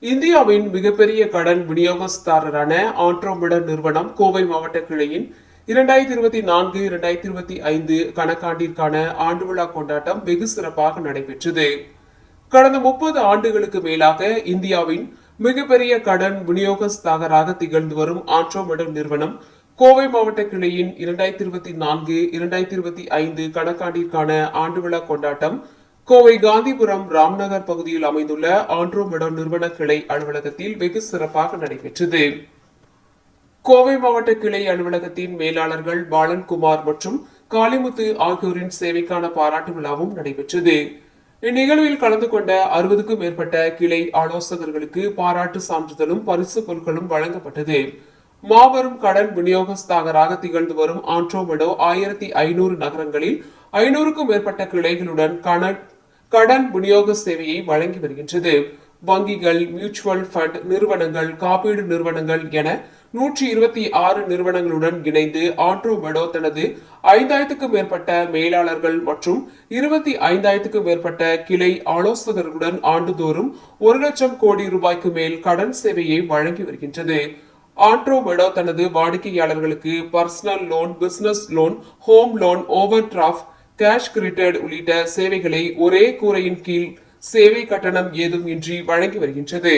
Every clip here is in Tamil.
இந்தியாவின் மிகப்பெரிய கடன் விநியோகஸ்தாரரான ஆண்ட்ரோமெடர் நிறுவனம் கோவை மாவட்ட கிளையின் 2024-2025 கணக்காண்டிற்கான ஆண்டு விழா கொண்டாட்டம் வெகு சிறப்பாக நடைபெற்றது. கடந்த 30 ஆண்டுகளுக்கு மேலாக இந்தியாவின் மிகப்பெரிய கடன் விநியோகஸ்தாரராக திகழ்ந்து வரும் ஆண்ட்ரோமெடர் நிறுவனம் கோவை மாவட்ட கிளையின் 2024-2025 கணக்காண்டிற்கான ஆண்டு விழா கொண்டாட்டம் கோவை காந்திபுரம் ராம்நகர் பகுதியில் அமைந்துள்ள ஆண்ட்ரோமெடர் நிறுவன கிளை அலுவலகத்தில் வெகு சிறப்பாக நடைபெற்றது. கோவை மாவட்ட கிளை அலுவலகத்தின் மேலாளர்கள் பாலன்குமார் மற்றும் காளிமுத்து ஆகியோரின் சேவைக்கான பாராட்டு விழாவும் நடைபெற்றது. இந்நிகழ்வில் கலந்து கொண்ட 60க்கும் மேற்பட்ட கிளை ஆலோசகர்களுக்கு பாராட்டு சான்றிதழும் பரிசு பொருட்களும் வழங்கப்பட்டது. மாபெரும் கடன் விநியோகஸ்தராக திகழ்ந்து வரும் ஆண்ட்ரோமெடோ 1500 நகரங்களில் 500க்கும் மேற்பட்ட கிளைகளுடன் கடன் விநியோக சேவையை வழங்கி வருகின்றது. வங்கிகள், மியூச்சுவல் ஃபண்ட் நிறுவனங்கள், காப்பீடு நிறுவனங்கள் என 126 நிறுவனங்களுடன் இணைந்து ஆண்ட்ரோமெடோ தனது 5000க்கும் மேற்பட்ட மேலாளர்கள் மற்றும் 25,000க்கும் மேற்பட்ட கிளை ஆலோசகர்களுடன் ஆண்டுதோறும் 1 லட்சம் கோடி ரூபாய்க்கு மேல் கடன் சேவையை வழங்கி வருகின்றது. ஆண்ட்ரோமெடோ தனது வாடிக்கையாளர்களுக்கு personal loan, business loan, home loan, over draft, cash credit உள்ளிட்ட சேவைகளை ஒரே கூரையின் கீழ் சேவை கட்டணம் ஏதும் இன்றி வழங்கி வருகின்றது.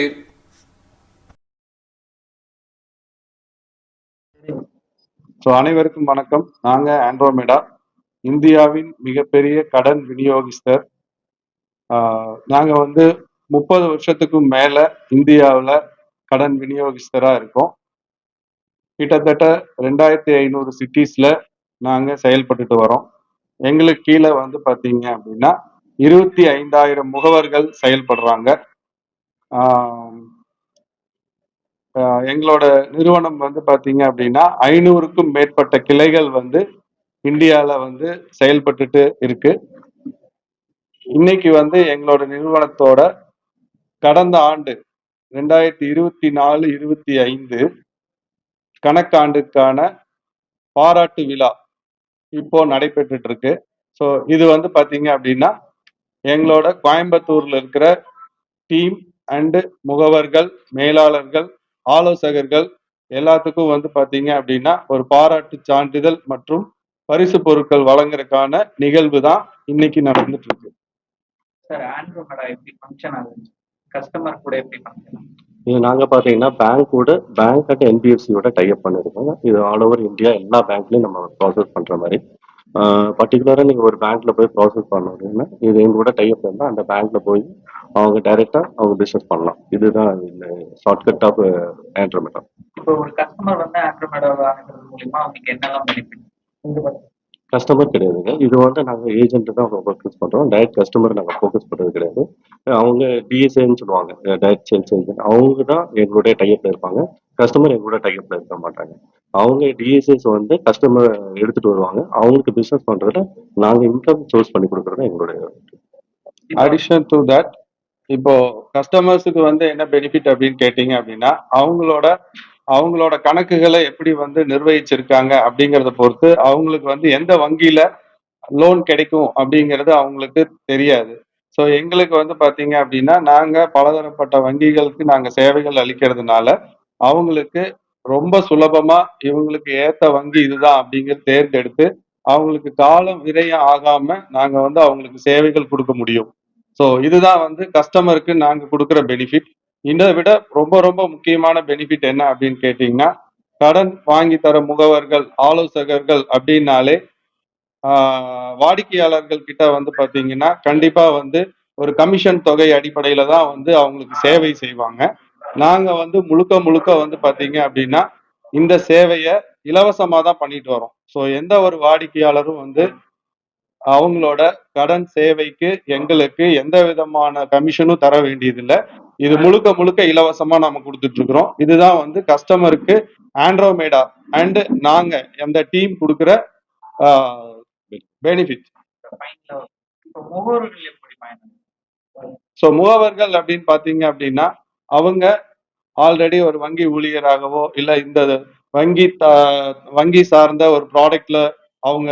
அனைவருக்கும் வணக்கம். நாங்க ஆண்ட்ரோமெடா, இந்தியாவின் மிகப்பெரிய கடன் விநியோகஸ்தர். நாங்க 30 வருஷத்துக்கும் மேல இந்தியாவில் கடன் விநியோகஸ்தரா இருக்கோம். கிட்டத்தட்ட 2500 சிட்டிஸ்ல நாங்க செயல்பட்டுட்டு வரோம். எங்களுக்கு கீழே பாத்தீங்க அப்படின்னா 25,000 முகவர்கள் செயல்படுறாங்க. எங்களோட நிறுவனம் பாத்தீங்க அப்படின்னா 500க்கும் மேற்பட்ட கிளைகள் இந்தியாவில் செயல்பட்டுட்டு இருக்கு. இன்னைக்கு எங்களோட நிறுவனத்தோட கடந்த ஆண்டு 2024-25 கணக்காண்டுக்கான பாராட்டு விழா இப்போ நடைபெற்றுட்டு இருக்கு. ஸோ இது பாத்தீங்க அப்படின்னா எங்களோட கோயம்புத்தூர்ல இருக்கிற டீம் அண்டு முகவர்கள், மேலாளர்கள், ஆலோசகர்கள் எல்லாத்துக்கும் பாத்தீங்க அப்படின்னா ஒரு பாராட்டு சான்றிதழ் மற்றும் பரிசு பொருட்கள் வழங்குறதுக்கான நிகழ்வு தான் இன்னைக்கு நடந்துட்டு இருக்கு. சார், ஆண்ட்ரோமெடா எப்படி ஃபங்க்ஷன் ஆகுது? கஸ்டமர் கூட எப்படி ஃபங்க்ஷன்? இது நாங்க பாத்தீங்கன்னா பேங்க் அண்ட் என்பிஎஃப்சியோட டைப் பண்ணிருக்கோம். இது ஆல் ஓவர் இந்தியா எல்லா பேங்க்லயும் நம்ம ப்ராசஸ் பண்ற மாதிரி. பர்டிகுலரா நீங்க ஒரு பேங்க்ல போய் ப்ராசஸ் பண்ணணும்னா இது எங்களோட டைப் இருந்தா அந்த பேங்க்ல போய் அவங்க டைரக்டா அவங்க பிசினஸ் பண்ணலாம். இதுதான் இந்த ஷார்ட்கட் ஆஃப் ஆண்ட்ரோமெடா. இப்போ ஒரு கஸ்டமர் ஆண்ட்ரோமெடா வாங்குறது மூலியமா அவங்களுக்கு என்னெல்லாம் பெனிஃபிட்? கஸ்டமர் கிடையாதுங்க. இது நாங்கள் ஏஜென்ட் தான் ஃபோக்கஸ் பண்ணுறோம். டைரக்ட் கஸ்டமர் நாங்கள் ஃபோக்கஸ் பண்ணுறது கிடையாது. அவங்க டிஎஸ்ஏன்னு சொல்லுவாங்க, டைரக்ட் சேல்ஸ் ஏஜென்ட். அவங்க தான் எங்களுடைய டைப்பில் இருப்பாங்க. கஸ்டமர் எங்களோட டைப்பில் இருக்க மாட்டாங்க. அவங்க டிஎஸ்ஏஸ் கஸ்டமர் எடுத்துகிட்டு வருவாங்க. அவங்களுக்கு பிஸ்னஸ் பண்ணுறதுல நாங்கள் இன்கம் சோர்ஸ் பண்ணி கொடுக்குறது எங்களுடைய. அடிஷன் டு தட், இப்போ கஸ்டமர்ஸுக்கு என்ன பெனிஃபிட் அப்படின்னு கேட்டீங்க அப்படின்னா அவங்களோட கணக்குகளை எப்படி நிர்வகிச்சிருக்காங்க அப்படிங்கறத பொறுத்து அவங்களுக்கு எந்த வங்கியில லோன் கிடைக்கும் அப்படிங்கிறது அவங்களுக்கு தெரியாது. ஸோ எங்களுக்கு பாத்தீங்க அப்படின்னா நாங்க பலதரப்பட்ட வங்கிகளுக்கு நாங்க சேவைகள் அளிக்கிறதுனால அவங்களுக்கு ரொம்ப சுலபமா இவங்களுக்கு ஏத்த வங்கி இதுதான் அப்படிங்கிறது தேர்ந்தெடுத்து அவங்களுக்கு காலம் விரயம் ஆகாம நாங்க அவங்களுக்கு சேவைகள் கொடுக்க முடியும். ஸோ இதுதான் கஸ்டமருக்கு நாங்க கொடுக்குற பெனிஃபிட். இதை விட ரொம்ப ரொம்ப முக்கியமான பெனிஃபிட் என்ன அப்படின்னு கேட்டீங்கன்னா, கடன் வாங்கி தர முகவர்கள், ஆலோசகர்கள் அப்படின்னாலே வாடிக்கையாளர்கள் கிட்ட பாத்தீங்கன்னா கண்டிப்பா ஒரு கமிஷன் தொகை அடிப்படையில தான் அவங்களுக்கு சேவை செய்வாங்க. நாங்க முழுக்க முழுக்க பாத்தீங்க அப்படின்னா இந்த சேவையை இலவசமா தான் பண்ணிட்டு வரோம். ஸோ எந்த ஒரு வாடிக்கையாளரும் அவங்களோட கடன் சேவைக்கு எங்களுக்கு எந்த விதமான கமிஷனும் தர வேண்டியதில்லை. இது முழுக்க முழுக்க இலவசமா நாம கொடுத்துட்டு இருக்கிறோம். இதுதான் கஸ்டமருக்கு ஆண்ட்ரோமெடா அண்ட் நாங்க அந்த டீம் கொடுக்குற பெனிஃபிட். ஸோ முகவர்கள் அப்படின்னு பாத்தீங்க அப்படின்னா அவங்க ஆல்ரெடி ஒரு வங்கி ஊழியராகவோ இல்ல இந்த வங்கி சார்ந்த ஒரு ப்ராடக்ட்ல அவங்க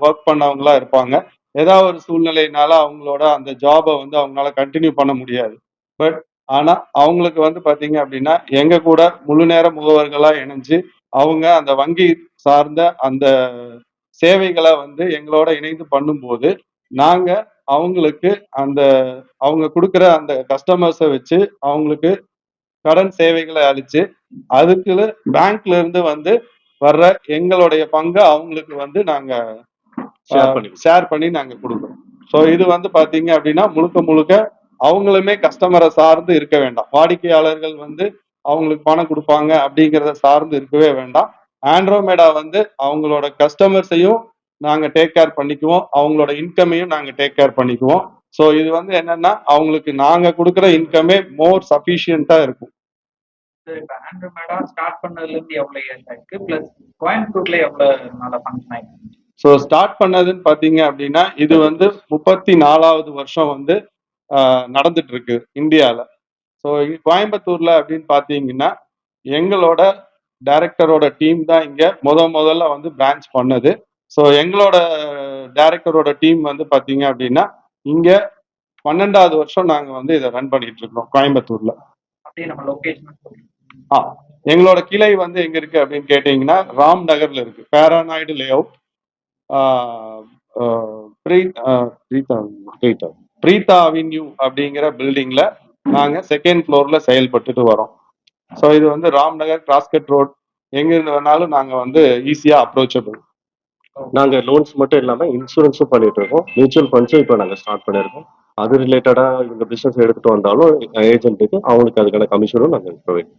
ஒர்க் பண்ணவங்களா இருப்பாங்க. ஏதாவது ஒரு சூழ்நிலையினால அவங்களோட அந்த ஜாபை அவங்களால கண்டினியூ பண்ண முடியாது. பட் ஆனா அவங்களுக்கு வந்து பாத்தீங்க அப்படின்னா எங்க கூட முழு நேர முகவர்களா இணைஞ்சு அவங்க அந்த வங்கி சார்ந்த அந்த சேவைகளை வந்து எங்களோட இணைந்து பண்ணும்போது நாங்க அவங்களுக்கு அந்த அவங்க கொடுக்குற அந்த கஸ்டமர்ஸை வச்சு அவங்களுக்கு கடன் சேவைகளை அளிச்சு அதுக்கு பேங்க்ல இருந்து வந்து வர்ற எங்களுடைய பங்கை அவங்களுக்கு வந்து நாங்க ஷேர் பண்ணி ஷேர் பண்ணி நாங்க கொடுக்குறோம். ஸோ இது வந்து பாத்தீங்க அப்படின்னா முழுக்க முழுக்க அவங்களுமே கஸ்டமரை சார்ந்து இருக்க வேண்டாம். வாடிக்கையாளர்கள் வந்து அவங்களுக்கு பணம் கொடுப்பாங்க அப்படிங்கிறத சார்ந்து இருக்கவே வேண்டாம். ஆண்ட்ரோமேடா வந்து அவங்களோட கஸ்டமர்ஸையும் நாங்க டேக் கேர் பண்ணிக்குவோம், அவங்களோட இன்கமையும் நாங்க டேக் கேர் பண்ணிக்குவோம். ஸோ இது வந்து என்னன்னா அவங்களுக்கு நாங்க கொடுக்குற இன்கமே மோர் சஃபிஷியண்டா இருக்கும். சார் இப்போ ஆண்ட்ரோமேடா ஸ்டார்ட் பண்ணதுலேருந்து எவ்வளோ இயர்ஸ் ஆயிருக்கு ப்ளஸ் கோயம்புத்தூர்ல எவ்வளோ நாளாக ஃபங்க்ஷன் ஆயிருக்கு? ஸோ ஸ்டார்ட் பண்ணதுன்னு பாத்தீங்க அப்படின்னா இது வந்து 34வது வருஷம் வந்து நடந்துட்டு இருக்கு இந்தியால. ஸோ கோயம்புத்தூர்ல அப்படின்னு பாத்தீங்கன்னா எங்களோட டைரக்டரோட டீம் தான் இங்க முதல்ல வந்து பிரான்ச் பண்ணது. ஸோ எங்களோட டைரக்டரோட டீம் வந்து பாத்தீங்க அப்படின்னா இங்க 12வது வருஷம் நாங்க வந்து இதை ரன் பண்ணிட்டு இருக்கோம் கோயம்புத்தூர்ல. அப்படியே நம்ம லொக்கேஷன் சொல்லுங்க. ஆ எங்களோட கிளை வந்து எங்க இருக்கு அப்படின்னு கேட்டீங்கன்னா ராம் நகர்ல இருக்கு, பேரானாய்டு லே அவுட், பிரீதா அவென்யூ அப்படிங்கிற பில்டிங்ல நாங்க செகண்ட் ஃப்ளோர்ல செயல்பட்டுட்டு வரோம். ஸோ இது வந்து ராம் நகர் கிராஸ்கட் ரோட், எங்க இருந்து வேணாலும் நாங்க வந்து ஈஸியா அப்ரோச்சபிள். நாங்க லோன்ஸ் மட்டும் இல்லாம இன்சூரன்ஸும் பண்ணிட்டு இருக்கோம், மியூச்சுவல் ஃபண்ட்ஸும் இப்போ நாங்க ஸ்டார்ட் பண்ணியிருக்கோம். அது ரிலேட்டடா இவங்க பிசினஸ் எடுத்துட்டு வந்தாலும் ஏஜென்ட்டுக்கு அவங்களுக்கு அதுக்கான கமிஷனும் நாங்க ப்ரொவைட்